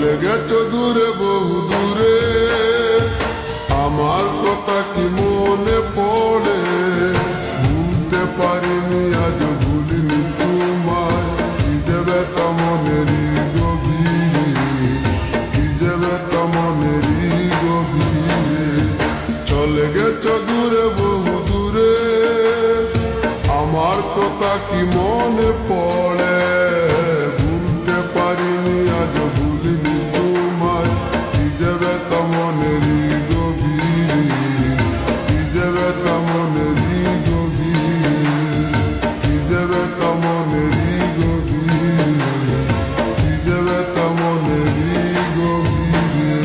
চলে গেছো দূরে বহু দূরে, আমার কথা কি মনে পড়ে? ভুলতে পারিনি আজ ভুলিনি তোমায়, কি যে ব্যথা মনেরই গভীরে, কি যে ব্যথা মনেরই গভীরে। চলে গেছো দূরে বহু দূরে, আমার কথা কি মনে পড়ে? ভুলতে পারিনি আজ ভুলিনি তোমায়, কি যে ব্যথা মনেরই গভীরে, কি যে ব্যথা মনেরই গভীরে, কি যে ব্যথা মনেরই গভীরে, কি যে ব্যথা মনেরই গভীরে।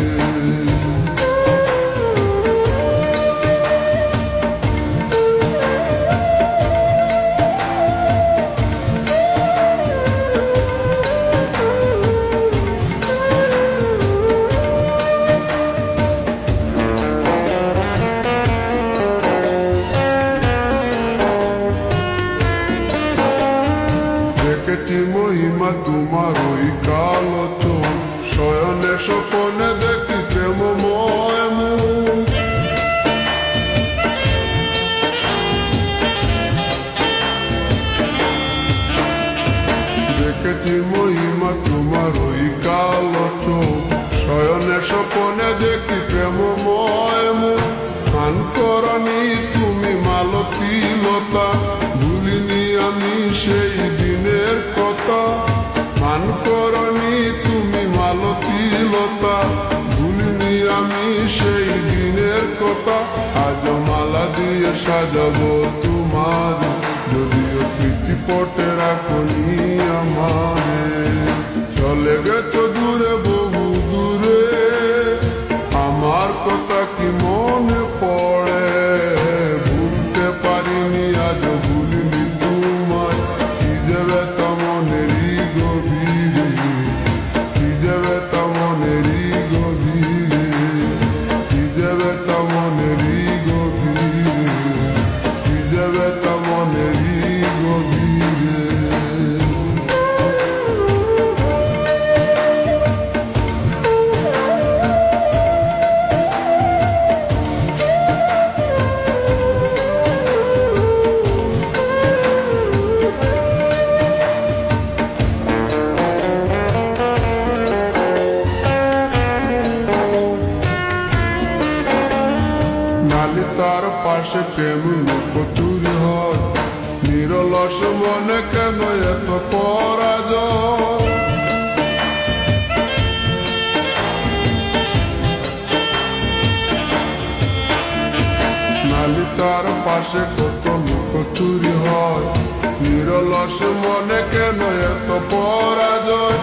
দেখেছি মহিমা তোমার ওই কালো চোখ, শয়নে স্বপনে দেখি প্রেমময় মুখ। দেখেছি মহিমা তোমার ওই কালো চোখ, শয়নে স্বপনে দেখি প্রেমময় মুখ। গান করনি তুমি মালতী লতা, ভুলিনি আমি সেই দিনের কথা। গান করনি তুমি মালতী লতা, ভুলিনি আমি সেই দিনের কথা। আজ মালা দিয়ে সাজাবো তোমার, যদিও স্মৃতি পটে রাখনি আমারে। চলে গেছো দূরে বহু দূরে, আমার কথা কি মনে পড়ে? ভুলতে পারিনি আজ ভুলিনি তোমায়, কি যে ব্যথা মনেরই গভীরে, কি যে ব্যথা মনেরই গভীরে, কি যে ব্যথা মনেরই গভীরে, কি যে ব্যথা মনেরই গভীরে। নালিতার পাশে প্রেম লুকোচুরি হয়, নিরলস মনে কেন এত পরাজয়? নালিতার পাশে কত লুকোচুরি হয়, নিরলস মনে কেন এত পরাজয়?